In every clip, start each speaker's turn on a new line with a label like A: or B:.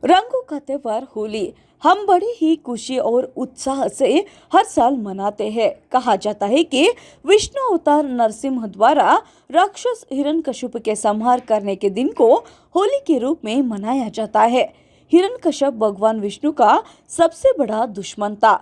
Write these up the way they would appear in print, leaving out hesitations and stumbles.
A: रंगों का त्योहार होली हम बड़े ही खुशी और उत्साह से हर साल मनाते हैं। कहा जाता है कि विष्णु अवतार नरसिंह द्वारा राक्षस हिरण्यकश्यप के संहार करने के दिन को होली के रूप में मनाया जाता है। हिरण्यकश्यप भगवान विष्णु का सबसे बड़ा दुश्मन था।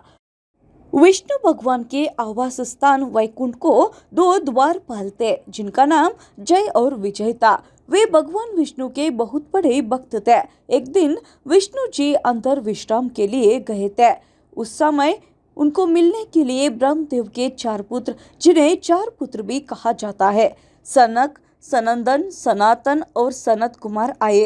A: विष्णु भगवान के आवास स्थान वैकुंठ को दो द्वारपाल थे, जिनका नाम जय और विजय था। वे भगवान विष्णु के बहुत बड़े भक्त थे। एक दिन विष्णु जी अंदर विश्राम के लिए गए थे। उस समय उनको मिलने के लिए ब्रह्मदेव के चार पुत्र, जिन्हें चार पुत्र भी कहा जाता है, सनक, सनंदन, सनातन और सनत कुमार आए।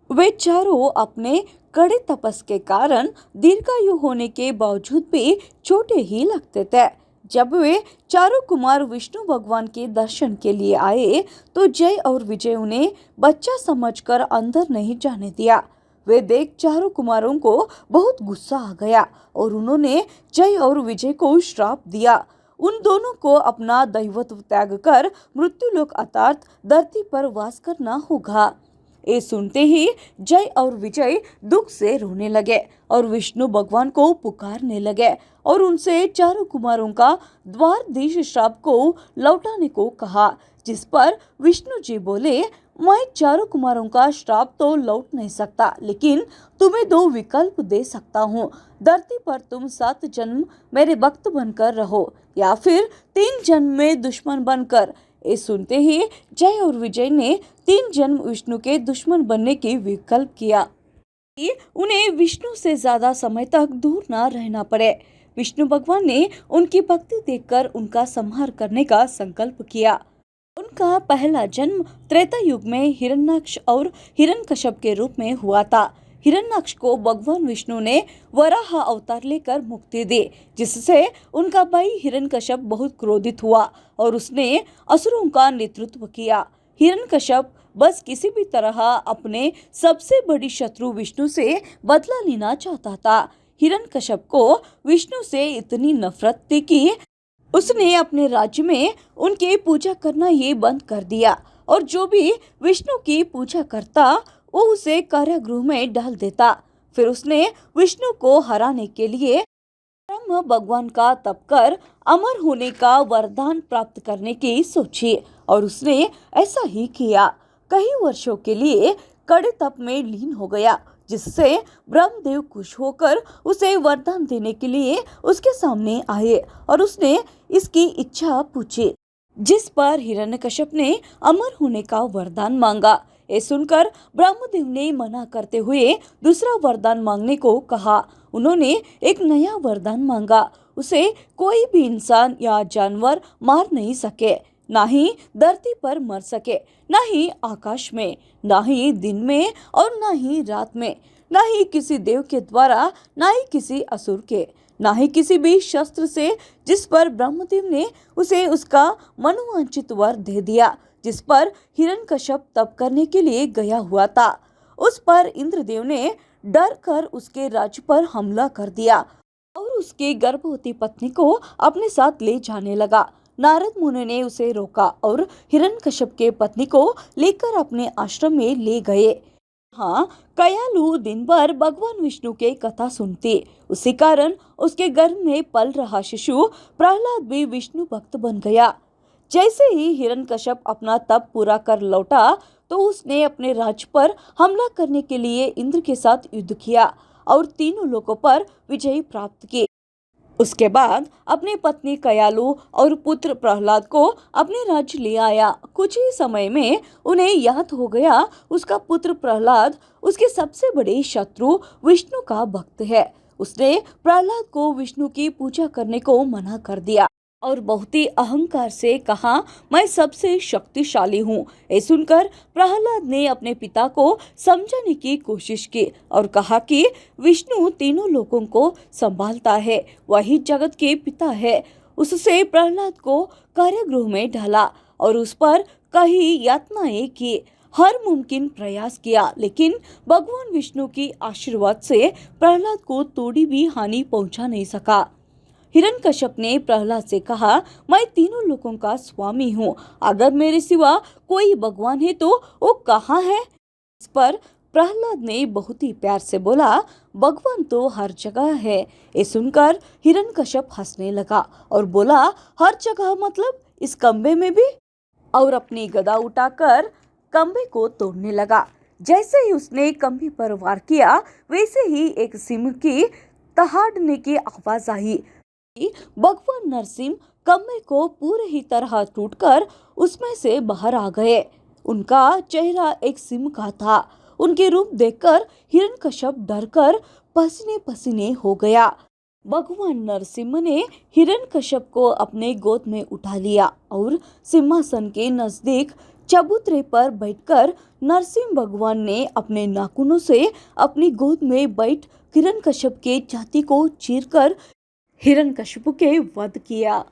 A: वे चारों अपने कड़े तपस के कारण दीर्घायु होने के बावजूद भी छोटे ही लगते थे। जब वे चारों कुमार विष्णु भगवान के दर्शन के लिए आए तो जय और विजय उन्हें बच्चा समझकर अंदर नहीं जाने दिया। वे देख चारों कुमारों को बहुत गुस्सा आ गया और उन्होंने जय और विजय को श्राप दिया। उन दोनों को अपना दैवत्व त्याग कर मृत्युलोक अर्थात धरती पर वास करना होगा। ये सुनते ही जय और विजय दुख से रोने लगे और विष्णु भगवान को पुकारने लगे और उनसे चारों कुमारों का द्वारधीश श्राप को लौटाने को कहा। जिस पर विष्णु जी बोले, मैं चारों कुमारों का श्राप तो लौट नहीं सकता, लेकिन तुम्हें दो विकल्प दे सकता हूँ। धरती पर तुम 7 जन्म मेरे भक्त बनकर रहो या फिर 3 जन्म में दुश्मन बनकर। ये सुनते ही जय और विजय ने 3 जन्म विष्णु के दुश्मन बनने की विकल्प किया कि उन्हें विष्णु से ज्यादा समय तक दूर न रहना पड़े। विष्णु भगवान ने उनकी भक्ति देखकर उनका संहार करने का संकल्प किया। उनका पहला जन्म त्रेता युग में हिरण्याक्ष और हिरण्यकश्यप के रूप में हुआ था। हिरण्याक्ष को भगवान विष्णु ने वराह अवतार लेकर मुक्ति दी, जिससे उनका भाई हिरण्यकश्यप बहुत क्रोधित हुआ और उसने असुरों का नेतृत्व किया। हिरण्यकश्यप बस किसी भी तरह अपने सबसे बड़ी शत्रु विष्णु से बदला लेना चाहता था। हिरण्यकश्यप को विष्णु से इतनी नफरत थी कि उसने अपने राज्य में उनके पूजा करना ये बंद कर दिया और जो भी विष्णु की पूजा करता वो उसे कारागृह में डाल देता। फिर उसने विष्णु को हराने के लिए ब्रह्म भगवान का तप कर अमर होने का वरदान प्राप्त करने की सोची और उसने ऐसा ही किया। कई वर्षों के लिए कड़े तप में लीन हो गया, जिससे ब्रह्मदेव खुश होकर उसे वरदान देने के लिए उसके सामने आए और उसने इसकी इच्छा पूछी, जिस पर हिरण्यकश्यप ने अमर होने का वरदान मांगा। ये सुनकर ब्रह्मदेव ने मना करते हुए दूसरा वरदान मांगने को कहा। उन्होंने एक नया वरदान मांगा। उसे कोई भी इंसान या जानवर मार नहीं सके, ना ही धरती पर मर सके, ना ही आकाश में, ना ही दिन में और ना ही रात में, ना ही किसी देव के द्वारा, ना ही किसी असुर के, ना ही किसी भी शस्त्र से। जिस पर ब्रह्मदेव ने उसे उसका मनोवांछित वर दे दिया, जिस पर हिरण्यकश्यप तप करने के लिए गया हुआ था। उस पर इंद्रदेव ने डर कर उसके राज्य पर हमला कर दिया और उसकी गर्भवती पत्नी को अपने साथ ले जाने लगा। नारद मुनि ने उसे रोका और हिरण्यकश्यप के पत्नी को लेकर अपने आश्रम में ले गए। हाँ, कयालु दिन भर भगवान विष्णु के कथा सुनती। उसी कारण उसके गर्भ में पल रहा शिशु प्रहलाद भी विष्णु भक्त बन गया। जैसे ही हिरण्यकश्यप अपना तप पूरा कर लौटा तो उसने अपने राज्य पर हमला करने के लिए इंद्र के साथ युद्ध किया और तीनों लोकों पर विजय प्राप्त की। उसके बाद अपनी पत्नी कयालु और पुत्र प्रहलाद को अपने राज्य ले आया। कुछ ही समय में उन्हें याद हो गया उसका पुत्र प्रहलाद उसके सबसे बड़े शत्रु विष्णु का भक्त है। उसने प्रहलाद को विष्णु की पूजा करने को मना कर दिया और बहुत ही अहंकार से कहा, मैं सबसे शक्तिशाली हूँ। ये सुनकर प्रहलाद ने अपने पिता को समझाने की कोशिश की और कहा कि विष्णु तीनों लोगों को संभालता है, वही जगत के पिता है। उससे प्रहलाद को कारागृह में डाला और उस पर कई यातनाएं की, हर मुमकिन प्रयास किया, लेकिन भगवान विष्णु की आशीर्वाद से प्रहलाद को थोड़ी भी हानि पहुंचा नहीं सका। हिरण्यकश्यप ने प्रहलाद से कहा, मैं तीनों लोगों का स्वामी हूँ, अगर मेरे सिवा कोई भगवान है तो वो कहाँ है? इस पर प्रहलाद ने बहुत ही प्यार से बोला, भगवान तो हर जगह है। ये सुनकर हिरण्यकश्यप हंसने लगा और बोला, हर जगह मतलब इस कमरे में भी? और अपनी गदा उठाकर खंबे को तोड़ने लगा। जैसे ही उसने खंबे पर वार किया, वैसे ही एक सिंह की दहाड़ने की आवाज आई। भगवान नरसिंह खंबे को पूरी ही तरह टूटकर उसमें से बाहर आ गए। उनका चेहरा एक सिंह का था। उनके रूप देखकर हिरण्यकश्यप डरकर पसीने पसीने हो गया। भगवान नरसिंह ने हिरण्यकश्यप को अपने गोद में उठा लिया और सिंहासन के नजदीक चबूतरे पर बैठकर नरसिंह भगवान ने अपने नाखूनों से अपनी गोद में बैठ हिरण्यकश्यप के छाती को चीरकर हिरण्यकश्यप के वध किया।